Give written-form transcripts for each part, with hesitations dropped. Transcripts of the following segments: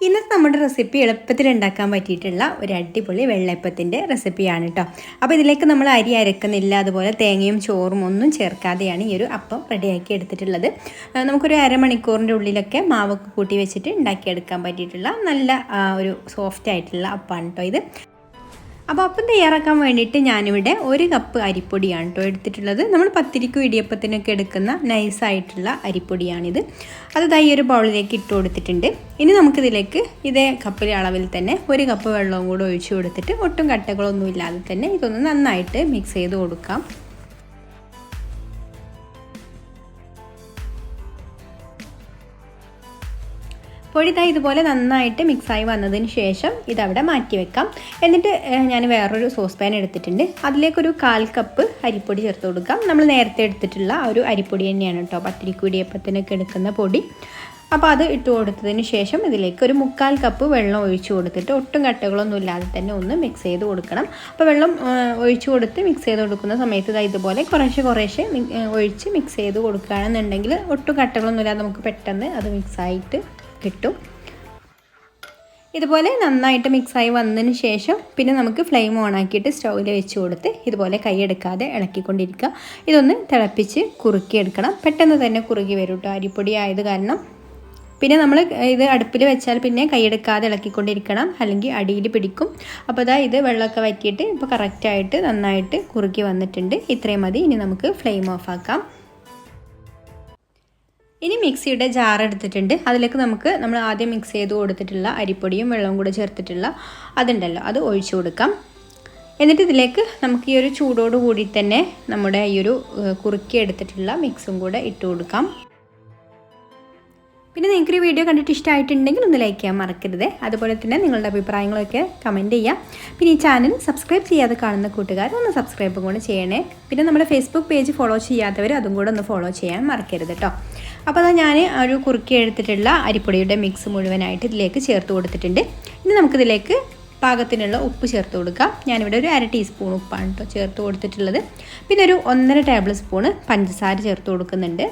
ഇന്നത്തെ നമ്മുടെ റെസിപ്പി എളുപ്പത്തിൽ ഉണ്ടാക്കാൻ പറ്റിയിട്ടുള്ള ഒരു അടിപൊളി വെള്ളയപ്പത്തിൻ്റെ റെസിപ്പിയാണ് കേട്ടോ. അപ്പോൾ ഇതിലേക്ക് നമ്മൾ അരി അരക്കുന്നില്ല, അതുപോലെ തേങ്ങയും ചോറും ഒന്നും ചേർക്കാതെയാണ് ഈ ഒരു അപ്പം റെഡിയാക്കി എടുത്തിട്ടുള്ളത്. നമുക്കൊരു അരമണിക്കൂറിൻ്റെ ഉള്ളിലൊക്കെ മാവൊക്കെ കൂട്ടി വെച്ചിട്ട് ഉണ്ടാക്കിയെടുക്കാൻ പറ്റിയിട്ടുള്ള നല്ല ഒരു സോഫ്റ്റ് ആയിട്ടുള്ള അപ്പമാണ് കേട്ടോ ഇത്. അപ്പോൾ അപ്പം തയ്യാറാക്കാൻ വേണ്ടിയിട്ട് ഞാനിവിടെ 1 കപ്പ് അരിപ്പൊടിയാണ് കേട്ടോ എടുത്തിട്ടുള്ളത്. നമ്മൾ പത്തിരിക്കും ഇടിയപ്പത്തിനൊക്കെ എടുക്കുന്ന നൈസായിട്ടുള്ള അരിപ്പൊടിയാണിത്. അത് ഈ ഒരു ബൗളിലേക്ക് ഇട്ട് കൊടുത്തിട്ടുണ്ട്. ഇനി നമുക്കിതിലേക്ക് ഇതേ കപ്പിലെ അളവിൽ തന്നെ 1 കപ്പ് വെള്ളവും കൂടെ ഒഴിച്ചു കൊടുത്തിട്ട് ഒട്ടും കട്ടകളൊന്നും ഇല്ലാതെ തന്നെ ഇതൊന്ന് നന്നായിട്ട് മിക്സ് ചെയ്ത് കൊടുക്കാം. പൊടി ഇതുപോലെ നന്നായിട്ട് മിക്സായി വന്നതിന് ശേഷം ഇതവിടെ മാറ്റി വെക്കാം. എന്നിട്ട് ഞാൻ വേറൊരു സോസ് പാൻ എടുത്തിട്ടുണ്ട്. അതിലേക്കൊരു 1/4 കപ്പ് അരിപ്പൊടി ചേർത്ത് കൊടുക്കാം. നമ്മൾ നേരത്തെ എടുത്തിട്ടുള്ള ഒരു അരിപ്പൊടി തന്നെയാണ് കേട്ടോ, പത്തിരിക്കും ഇടിയപ്പത്തിനൊക്കെ എടുക്കുന്ന പൊടി. അപ്പോൾ അത് ഇട്ട് കൊടുത്തതിന് ശേഷം ഇതിലേക്ക് ഒരു 1/4 കപ്പ് വെള്ളം ഒഴിച്ചു കൊടുത്തിട്ട് ഒട്ടും കട്ടകളൊന്നും ഇല്ലാതെ തന്നെ ഒന്ന് മിക്സ് ചെയ്ത് കൊടുക്കണം. അപ്പോൾ വെള്ളം ഒഴിച്ചു കൊടുത്ത് മിക്സ് ചെയ്ത് കൊടുക്കുന്ന സമയത്ത് ഇതുപോലെ കുറേശ്ശെ ഒഴിച്ച് മിക്സ് ചെയ്ത് കൊടുക്കുകയാണെന്നുണ്ടെങ്കിൽ ഒട്ടും കട്ടകളൊന്നും ഇല്ലാതെ നമുക്ക് പെട്ടെന്ന് അത് മിക്സായിട്ട് കിട്ടും. ഇതുപോലെ നന്നായിട്ട് മിക്സായി വന്നതിന് ശേഷം പിന്നെ നമുക്ക് ഫ്ലെയിം ഓൺ ആക്കിയിട്ട് സ്റ്റൗവിൽ വെച്ച് കൊടുത്ത് ഇതുപോലെ കൈയെടുക്കാതെ ഇളക്കിക്കൊണ്ടിരിക്കുക. ഇതൊന്ന് തിളപ്പിച്ച് കുറുക്കിയെടുക്കണം. പെട്ടെന്ന് തന്നെ കുറുകി വരും കേട്ടോ, അരിപ്പൊടി ആയത് കാരണം. പിന്നെ നമ്മൾ ഇത് അടുപ്പിൽ വെച്ചാൽ പിന്നെ കൈയെടുക്കാതെ ഇളക്കിക്കൊണ്ടിരിക്കണം, അല്ലെങ്കിൽ അടിയിൽ പിടിക്കും. അപ്പോൾ ഇത് വെള്ളമൊക്കെ വറ്റിയിട്ട് ഇപ്പോൾ കറക്റ്റായിട്ട് നന്നായിട്ട് കുറുക്കി വന്നിട്ടുണ്ട്. ഇത്രയും മതി. ഇനി നമുക്ക് ഫ്ലെയിം ഓഫ് ആക്കാം. ഇനി മിക്സിയുടെ ജാർ എടുത്തിട്ടുണ്ട്. അതിലേക്ക് നമ്മൾ ആദ്യം മിക്സ് ചെയ്ത് കൊടുത്തിട്ടുള്ള അരിപ്പൊടിയും വെള്ളവും കൂടെ ചേർത്തിട്ടുള്ള അതുണ്ടല്ലോ, അത് ഒഴിച്ചു കൊടുക്കാം. എന്നിട്ട് ഇതിലേക്ക് നമുക്ക് ഈ ഒരു ചൂടോട് കൂടി തന്നെ നമ്മുടെ ഈ ഒരു കുറുക്കി എടുത്തിട്ടുള്ള മിക്സും കൂടെ ഇട്ട് കൊടുക്കാം. പിന്നെ നിങ്ങൾക്ക് ഈ വീഡിയോ കണ്ടിട്ട് ഇഷ്ടമായിട്ടുണ്ടെങ്കിൽ ഒന്ന് ലൈക്ക് ചെയ്യാൻ മറക്കരുത്. അതുപോലെ തന്നെ നിങ്ങളുടെ അഭിപ്രായങ്ങളൊക്കെ കമൻറ്റ് ചെയ്യാം. പിന്നെ ഈ ചാനൽ സബ്സ്ക്രൈബ് ചെയ്യാതെ കാണുന്ന കൂട്ടുകാർ ഒന്ന് സബ്സ്ക്രൈബും കൂടെ ചെയ്യണേ. പിന്നെ നമ്മുടെ ഫേസ്ബുക്ക് പേജ് ഫോളോ ചെയ്യാത്തവർ അതും കൂടെ ഒന്ന് ഫോളോ ചെയ്യാൻ മറക്കരുത് കേട്ടോ. അപ്പോൾ ഞാൻ ഒരു കുറുക്കി എടുത്തിട്ടുള്ള അരിപ്പൊടിയുടെ മിക്സ് മുഴുവനായിട്ട് ഇതിലേക്ക് ചേർത്ത് കൊടുത്തിട്ടുണ്ട്. ഇനി നമുക്കിതിലേക്ക് പാകത്തിനുള്ള ഉപ്പ് ചേർത്ത് കൊടുക്കാം. ഞാനിവിടെ ഒരു 1/2 ടീസ്പൂൺ ഉപ്പാണ് കേട്ടോ ചേർത്ത് കൊടുത്തിട്ടുള്ളത്. പിന്നെ ഒരു 1.5 ടേബിൾ സ്പൂണ് പഞ്ചസാര ചേർത്ത് കൊടുക്കുന്നുണ്ട്.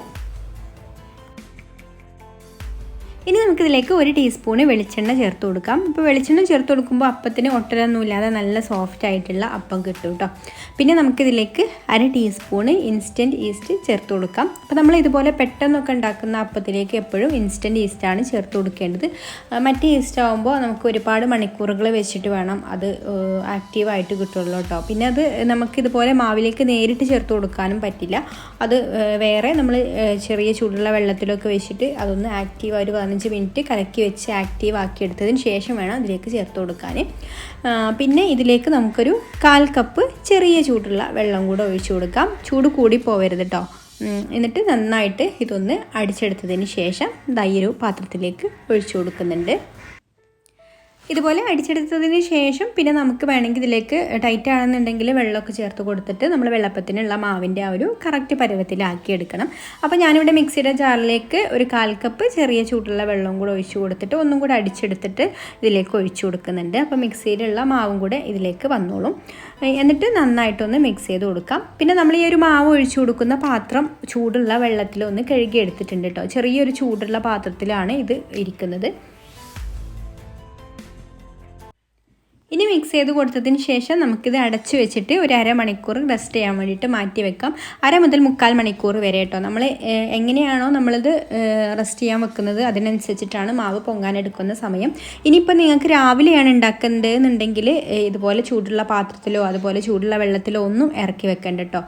ഇനി നമുക്കിതിലേക്ക് 1 ടീസ്പൂണ് വെളിച്ചെണ്ണ ചേർത്ത് കൊടുക്കാം. ഇപ്പോൾ വെളിച്ചെണ്ണ ചേർത്ത് കൊടുക്കുമ്പോൾ അപ്പത്തിന് ഒട്ടലൊന്നുമില്ലാതെ നല്ല സോഫ്റ്റ് ആയിട്ടുള്ള അപ്പം കിട്ടും കേട്ടോ. പിന്നെ നമുക്കിതിലേക്ക് 1/2 ടീസ്പൂണ് ഇൻസ്റ്റൻറ്റ് ഈസ്റ്റ് ചേർത്ത് കൊടുക്കാം. അപ്പോൾ നമ്മൾ ഇതുപോലെ പെട്ടെന്നൊക്കെ ഉണ്ടാക്കുന്ന അപ്പത്തിലേക്ക് എപ്പോഴും ഇൻസ്റ്റൻറ്റ് ഈസ്റ്റാണ് ചേർത്ത് കൊടുക്കേണ്ടത്. മറ്റേ ഈസ്റ്റ് ആകുമ്പോൾ നമുക്ക് ഒരുപാട് മണിക്കൂറുകൾ വെച്ചിട്ട് വേണം അത് ആക്റ്റീവായിട്ട് കിട്ടുള്ളൂ കേട്ടോ. പിന്നെ അത് നമുക്കിതുപോലെ മാവിലേക്ക് നേരിട്ട് ചേർത്ത് കൊടുക്കാനും പറ്റില്ല. അത് വേറെ നമ്മൾ ചെറിയ ചൂടുള്ള വെള്ളത്തിലൊക്കെ വെച്ചിട്ട് അതൊന്ന് ആക്റ്റീവ് ഒരു 15 മിനിറ്റ് കലക്കി വെച്ച് ആക്റ്റീവ് ആക്കി എടുത്തതിന് ശേഷം വേണം ഇതിലേക്ക് ചേർത്ത് കൊടുക്കാൻ. പിന്നെ ഇതിലേക്ക് നമുക്കൊരു 1/4 കപ്പ് ചെറിയ ചൂടുള്ള വെള്ളം കൂടെ ഒഴിച്ചു കൊടുക്കാം. ചൂട് കൂടി പോവരുത് കേട്ടോ. എന്നിട്ട് നന്നായിട്ട് ഇതൊന്ന് അടിച്ചെടുത്തതിന് ശേഷം ഈ ഒരു പാത്രത്തിലേക്ക് ഒഴിച്ചു കൊടുക്കുന്നുണ്ട്. ഇതുപോലെ അടിച്ചെടുത്തതിന് ശേഷം പിന്നെ നമുക്ക് വേണമെങ്കിൽ ഇതിലേക്ക് ടൈറ്റ് ആണെന്നുണ്ടെങ്കിൽ വെള്ളമൊക്കെ ചേർത്ത് കൊടുത്തിട്ട് നമ്മൾ വെള്ളപ്പത്തിനുള്ള മാവിൻ്റെ ആ ഒരു കറക്റ്റ് പരുവത്തിലാക്കി എടുക്കണം. അപ്പോൾ ഞാനിവിടെ മിക്സിയുടെ ജാറിലേക്ക് ഒരു 1/4 കപ്പ് ചെറിയ ചൂടുള്ള വെള്ളവും കൂടെ ഒഴിച്ചു കൊടുത്തിട്ട് ഒന്നും കൂടെ അടിച്ചെടുത്തിട്ട് ഇതിലേക്ക് ഒഴിച്ചു കൊടുക്കുന്നുണ്ട്. അപ്പോൾ മിക്സിയിലുള്ള മാവും കൂടെ ഇതിലേക്ക് വന്നോളും. എന്നിട്ട് നന്നായിട്ടൊന്ന് മിക്സ് ചെയ്ത് കൊടുക്കാം. പിന്നെ നമ്മൾ ഈ ഒരു മാവ് ഒഴിച്ചു കൊടുക്കുന്ന പാത്രം ചൂടുള്ള വെള്ളത്തിലൊന്ന് കഴുകി എടുത്തിട്ടുണ്ട് കേട്ടോ. ചെറിയൊരു ചൂടുള്ള പാത്രത്തിലാണ് ഇത് ഇരിക്കുന്നത്. ഇനി മിക്സ് ചെയ്ത് കൊടുത്തതിന് ശേഷം നമുക്കിത് അടച്ചു വെച്ചിട്ട് ഒരു 1/2 മണിക്കൂർ റെസ്റ്റ് ചെയ്യാൻ വേണ്ടിയിട്ട് മാറ്റി വെക്കാം. 1/2 മുതൽ 3/4 മണിക്കൂർ വരെ കേട്ടോ. നമ്മൾ എങ്ങനെയാണോ നമ്മളിത് റെസ്റ്റ് ചെയ്യാൻ വെക്കുന്നത് അതിനനുസരിച്ചിട്ടാണ് മാവ് പൊങ്ങാനെടുക്കുന്ന സമയം. ഇനിയിപ്പോൾ നിങ്ങൾക്ക് രാവിലെയാണ് ഉണ്ടാക്കുന്നത് എന്നുണ്ടെങ്കിൽ ഇതുപോലെ ചൂടുള്ള പാത്രത്തിലോ അതുപോലെ ചൂടുള്ള വെള്ളത്തിലോ ഒന്നും ഇറക്കി വെക്കണ്ട കേട്ടോ.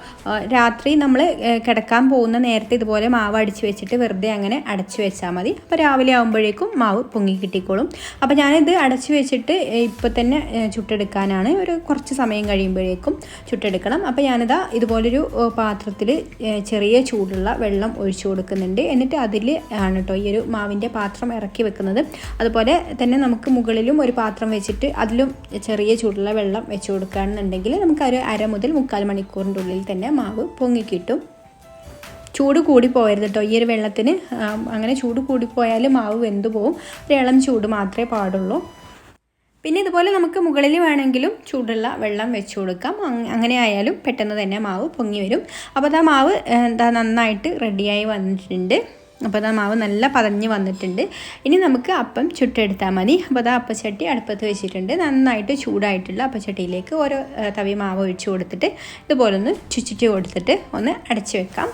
രാത്രി നമ്മൾ കിടക്കാൻ പോകുന്ന നേരത്തെ ഇതുപോലെ മാവ് അടിച്ച് വെച്ചിട്ട് വെറുതെ അങ്ങനെ അടച്ചു വെച്ചാൽ മതി. അപ്പോൾ രാവിലെ ആകുമ്പോഴേക്കും മാവ് പൊങ്ങി കിട്ടിക്കോളും. അപ്പോൾ ഞാനിത് അടച്ചു വെച്ചിട്ട് ഇപ്പോൾ തന്നെ ചുട്ടെടുക്കാനാണ്. ഒരു കുറച്ച് സമയം കഴിയുമ്പോഴേക്കും ചുട്ടെടുക്കണം. അപ്പോൾ ഞാനിതാ ഇതുപോലൊരു പാത്രത്തിൽ ചെറിയ ചൂടുള്ള വെള്ളം ഒഴിച്ചു കൊടുക്കുന്നുണ്ട്. എന്നിട്ട് അതിൽ ആണ് കേട്ടോ ഈ ഒരു മാവിൻ്റെ പാത്രം ഇറക്കി വെക്കുന്നത്. അതുപോലെ തന്നെ നമുക്ക് മുകളിലും ഒരു പാത്രം വെച്ചിട്ട് അതിലും ചെറിയ ചൂടുള്ള വെള്ളം വെച്ച് കൊടുക്കുകയാണെന്നുണ്ടെങ്കിൽ നമുക്ക് ഒരു 1/2 മുതൽ 3/4 മണിക്കൂറിൻ്റെ ഉള്ളിൽ തന്നെ മാവ് പൊങ്ങിക്കിട്ടും. ചൂട് കൂടി പോകരുത് കേട്ടോ ഈ ഒരു വെള്ളത്തിന്. അങ്ങനെ ചൂട് കൂടിപ്പോയാൽ മാവ് വെന്തു പോവും. ഒരു ഇളം ചൂട് മാത്രമേ പാടുള്ളൂ. പിന്നെ ഇതുപോലെ നമുക്ക് മുകളിൽ വേണമെങ്കിലും ചൂടുള്ള വെള്ളം വെച്ച് കൊടുക്കാം. അങ്ങനെ ആയാലും പെട്ടെന്ന് തന്നെ മാവ് പൊങ്ങി വരും. അപ്പോൾ ആ മാവ് നന്നായിട്ട് റെഡിയായി വന്നിട്ടുണ്ട്. അപ്പോൾ അത് മാവ് നല്ല പതഞ്ഞ് വന്നിട്ടുണ്ട്. ഇനി നമുക്ക് അപ്പം ചുട്ടെടുത്താൽ മതി. അപ്പോൾ അത് അപ്പച്ചട്ടി അടുപ്പത്ത് വെച്ചിട്ടുണ്ട്. നന്നായിട്ട് ചൂടായിട്ടുള്ള അപ്പച്ചട്ടിയിലേക്ക് ഓരോ തവി മാവ് ഒഴിച്ച് കൊടുത്തിട്ട് ഇതുപോലെ ഒന്ന് ചുറ്റിട്ട് കൊടുത്തിട്ട് ഒന്ന് അടച്ച് വെക്കാം.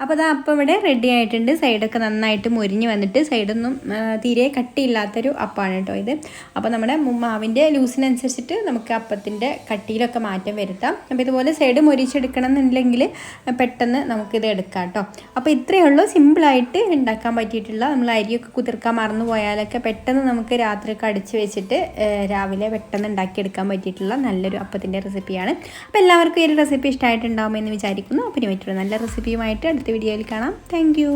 അപ്പോൾ അത് അപ്പം ഇവിടെ റെഡി ആയിട്ടുണ്ട്. സൈഡൊക്കെ നന്നായിട്ട് മുരിഞ്ഞ് വന്നിട്ട് സൈഡൊന്നും തീരെ കട്ടിയില്ലാത്തൊരു അപ്പമാണ് കേട്ടോ ഇത്. അപ്പോൾ നമ്മുടെ മാവിൻ്റെ ലൂസിനനുസരിച്ചിട്ട് നമുക്ക് അപ്പത്തിൻ്റെ കട്ടിയിലൊക്കെ മാറ്റം വരുത്താം. അപ്പോൾ ഇതുപോലെ സൈഡ് മുരിച്ചെടുക്കണം എന്നുണ്ടെങ്കിൽ പെട്ടെന്ന് നമുക്കിത് എടുക്കാം കേട്ടോ. അപ്പോൾ ഇത്രയേ ഉള്ളൂ, സിമ്പിളായിട്ട് ഉണ്ടാക്കാൻ പറ്റിയിട്ടുള്ള, നമ്മൾ അരിയൊക്കെ കുതിർക്കാൻ മറന്നു പോയാലൊക്കെ പെട്ടെന്ന് നമുക്ക് രാത്രിയൊക്കെ അടിച്ച് വെച്ചിട്ട് രാവിലെ പെട്ടെന്ന് ഉണ്ടാക്കിയെടുക്കാൻ പറ്റിയിട്ടുള്ള നല്ലൊരു അപ്പത്തിൻ്റെ റെസിപ്പിയാണ്. അപ്പോൾ എല്ലാവർക്കും ഈ ഒരു റെസിപ്പി ഇഷ്ടമായിട്ടുണ്ടാകുമെന്ന് വിചാരിക്കുന്നു. അപ്പോൾ ഇനി മറ്റൊരു നല്ല റെസിപ്പിയുമായിട്ട് അടുത്ത വീഡിയോയിൽ കാണാം. Thank you.